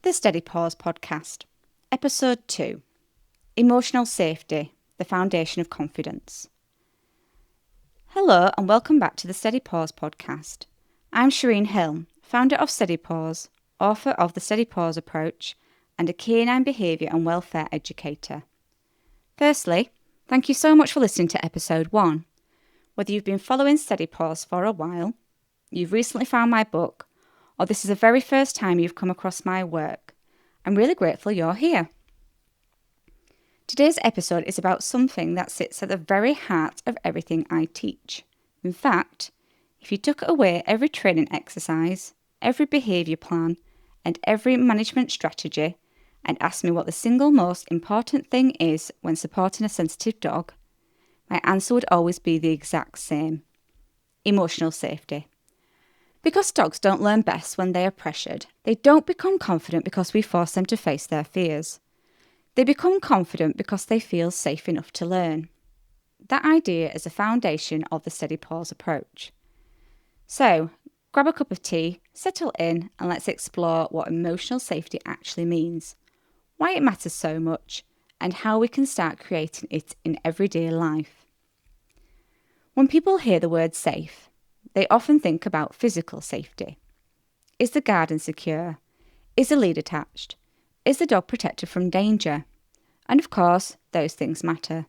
The Steady Paws Podcast, Episode 2, Emotional Safety, the Foundation of Confidence. Hello and welcome back to the Steady Paws Podcast. I'm Shireen Hill, founder of Steady Paws, author of the Steady Paws Approach, and a canine behaviour and welfare educator. Firstly, thank you so much for listening to Episode 1. Whether you've been following Steady Paws for a while, you've recently found my book, or this is the very first time you've come across my work, I'm really grateful you're here. Today's episode is about something that sits at the very heart of everything I teach. In fact, if you took away every training exercise, every behaviour plan, and every management strategy, and asked me what the single most important thing is when supporting a sensitive dog, my answer would always be the exact same: emotional safety. Because dogs don't learn best when they are pressured, they don't become confident because we force them to face their fears. They become confident because they feel safe enough to learn. That idea is the foundation of the Steady Paws approach. So, grab a cup of tea, settle in, and let's explore what emotional safety actually means, why it matters so much, and how we can start creating it in everyday life. When people hear the word safe, they often think about physical safety. Is the garden secure? Is the lead attached? Is the dog protected from danger? And of course, those things matter.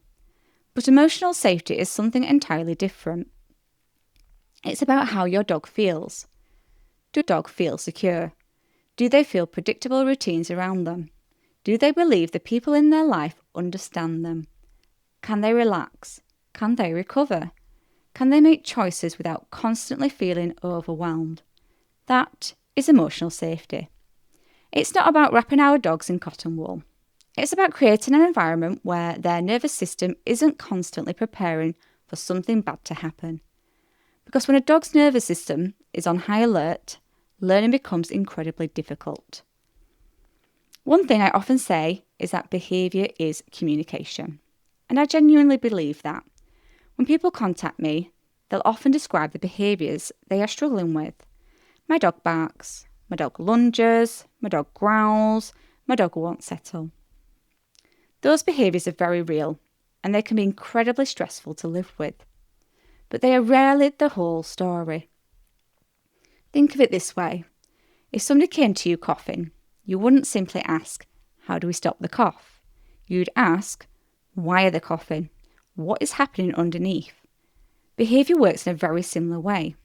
But emotional safety is something entirely different. It's about how your dog feels. Do dog feel secure? Do they feel predictable routines around them? Do they believe the people in their life understand them? Can they relax? Can they recover? Can they make choices without constantly feeling overwhelmed? That is emotional safety. It's not about wrapping our dogs in cotton wool. It's about creating an environment where their nervous system isn't constantly preparing for something bad to happen. Because when a dog's nervous system is on high alert, learning becomes incredibly difficult. One thing I often say is that behaviour is communication. And I genuinely believe that. When people contact me, they'll often describe the behaviours they are struggling with. My dog barks, my dog lunges, my dog growls, my dog won't settle. Those behaviours are very real, and they can be incredibly stressful to live with. But they are rarely the whole story. Think of it this way. If somebody came to you coughing, you wouldn't simply ask, how do we stop the cough? You'd ask, why are they coughing? What is happening underneath? Behaviour works in a very similar way.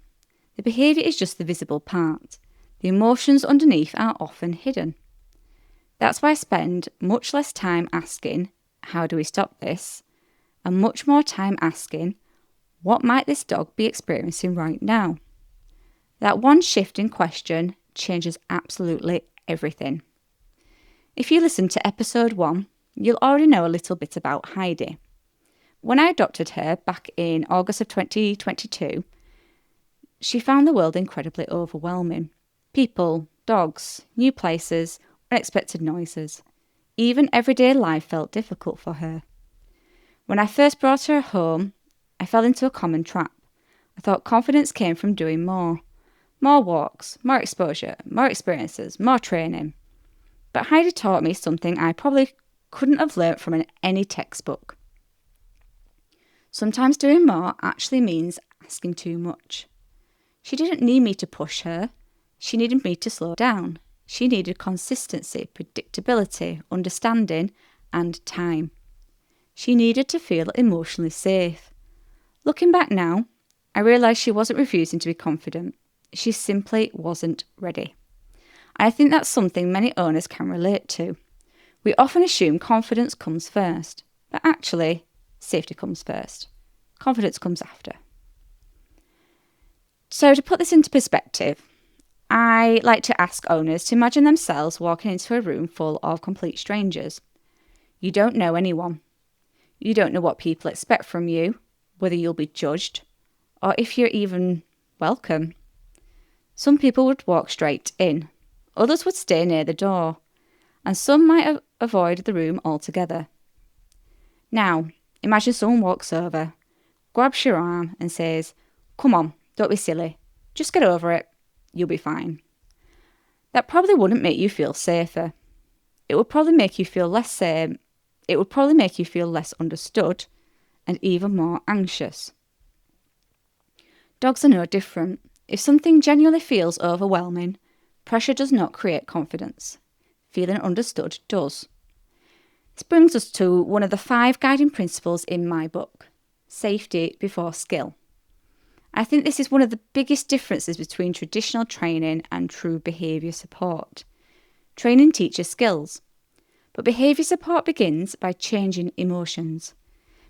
The behaviour is just the visible part. The emotions underneath are often hidden. That's why I spend much less time asking, how do we stop this? And much more time asking, what might this dog be experiencing right now? That one shift in question changes absolutely everything. If you listen to episode 1, you'll already know a little bit about Heidi. When I adopted her back in August of 2022, she found the world incredibly overwhelming. People, dogs, new places, unexpected noises. Even everyday life felt difficult for her. When I first brought her home, I fell into a common trap. I thought confidence came from doing more. More walks, more exposure, more experiences, more training. But Heidi taught me something I probably couldn't have learnt from any textbook. Sometimes doing more actually means asking too much. She didn't need me to push her. She needed me to slow down. She needed consistency, predictability, understanding, and time. She needed to feel emotionally safe. Looking back now, I realise she wasn't refusing to be confident. She simply wasn't ready. And I think that's something many owners can relate to. We often assume confidence comes first, but actually, safety comes first. Confidence comes after. So to put this into perspective, I like to ask owners to imagine themselves walking into a room full of complete strangers. You don't know anyone. You don't know what people expect from you, whether you'll be judged, or if you're even welcome. Some people would walk straight in. Others would stay near the door. And some might avoid the room altogether. Now, imagine someone walks over, grabs your arm and says, "Come on, don't be silly. Just get over it. You'll be fine." That probably wouldn't make you feel safer. It would probably make you feel less sane. It would probably make you feel less understood and even more anxious. Dogs are no different. If something genuinely feels overwhelming, pressure does not create confidence. Feeling understood does. This brings us to one of the 5 guiding principles in my book, safety before skill. I think this is one of the biggest differences between traditional training and true behaviour support. Training teaches skills, but behaviour support begins by changing emotions.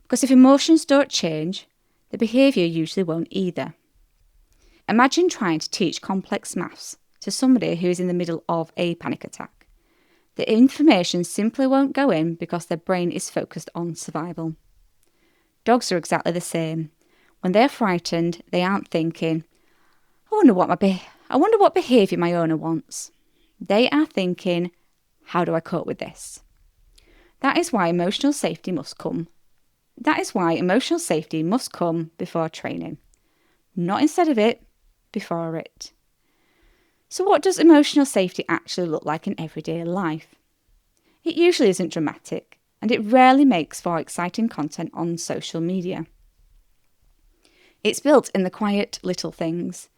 Because if emotions don't change, the behaviour usually won't either. Imagine trying to teach complex maths to somebody who is in the middle of a panic attack. The information simply won't go in because their brain is focused on survival. Dogs are exactly the same. When they're frightened, they aren't thinking, I wonder what behaviour my owner wants. They are thinking, how do I cope with this? That is why emotional safety must come. Before training. Not instead of it, before it. So what does emotional safety actually look like in everyday life? It usually isn't dramatic, and it rarely makes for exciting content on social media. It's built in the quiet little things.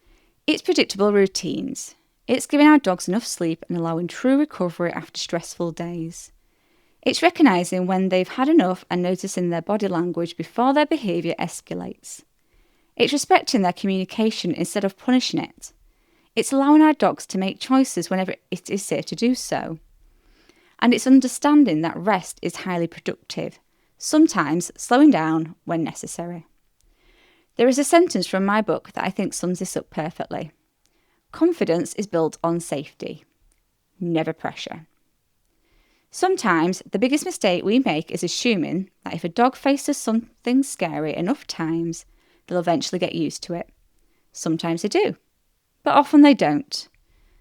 It's predictable routines. It's giving our dogs enough sleep and allowing true recovery after stressful days. It's recognising when they've had enough and noticing their body language before their behaviour escalates. It's respecting their communication instead of punishing it. It's allowing our dogs to make choices whenever it is safe to do so. And it's understanding that rest is highly productive, sometimes slowing down when necessary. There is a sentence from my book that I think sums this up perfectly. Confidence is built on safety, never pressure. Sometimes the biggest mistake we make is assuming that if a dog faces something scary enough times, they'll eventually get used to it. Sometimes they do, but often they don't.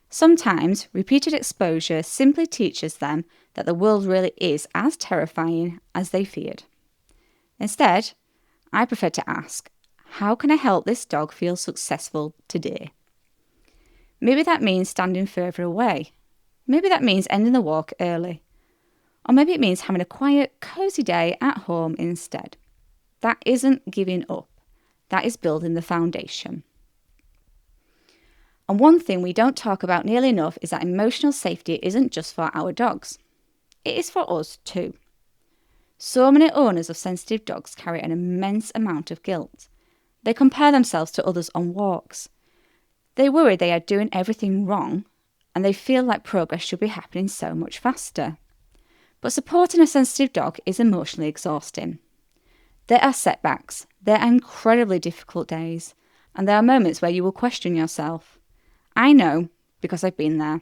Sometimes repeated exposure simply teaches them that the world really is as terrifying as they feared. Instead, I prefer to ask, how can I help this dog feel successful today? Maybe that means standing further away. Maybe that means ending the walk early. Or maybe it means having a quiet, cosy day at home instead. That isn't giving up. That is building the foundation. And one thing we don't talk about nearly enough is that emotional safety isn't just for our dogs. It is for us too. So many owners of sensitive dogs carry an immense amount of guilt. They compare themselves to others on walks. They worry they are doing everything wrong, and they feel like progress should be happening so much faster. But supporting a sensitive dog is emotionally exhausting. There are setbacks, there are incredibly difficult days, and there are moments where you will question yourself. I know, because I've been there.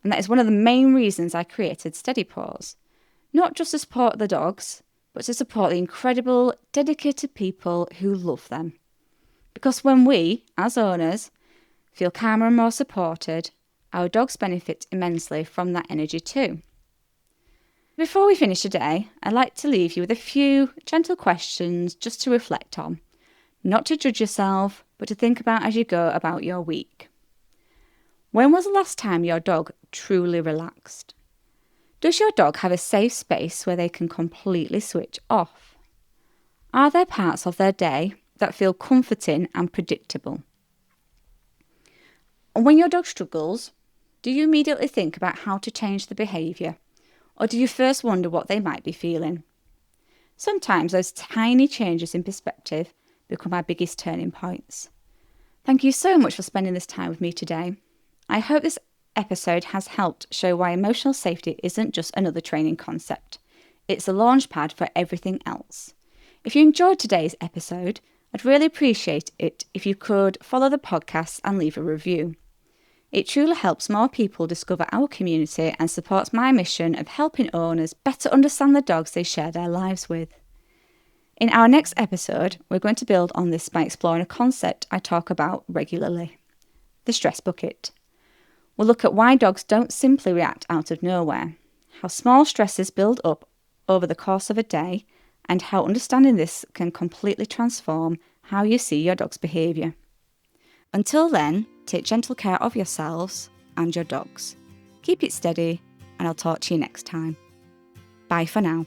And that is one of the main reasons I created Steady Paws. Not just to support the dogs, but to support the incredible, dedicated people who love them. Because when we, as owners, feel calmer and more supported, our dogs benefit immensely from that energy too. Before we finish today, I'd like to leave you with a few gentle questions just to reflect on. Not to judge yourself, but to think about as you go about your week. When was the last time your dog truly relaxed? Does your dog have a safe space where they can completely switch off? Are there parts of their day that feel comforting and predictable? And when your dog struggles, do you immediately think about how to change the behaviour? Or do you first wonder what they might be feeling? Sometimes those tiny changes in perspective become our biggest turning points. Thank you so much for spending this time with me today. I hope this episode has helped show why emotional safety isn't just another training concept. It's a launchpad for everything else. If you enjoyed today's episode, I'd really appreciate it if you could follow the podcast and leave a review. It truly helps more people discover our community and supports my mission of helping owners better understand the dogs they share their lives with. In our next episode, we're going to build on this by exploring a concept I talk about regularly, the stress bucket. We'll look at why dogs don't simply react out of nowhere, how small stresses build up over the course of a day, and how understanding this can completely transform how you see your dog's behaviour. Until then, take gentle care of yourselves, and your dogs. Keep it steady, and I'll talk to you next time. Bye for now.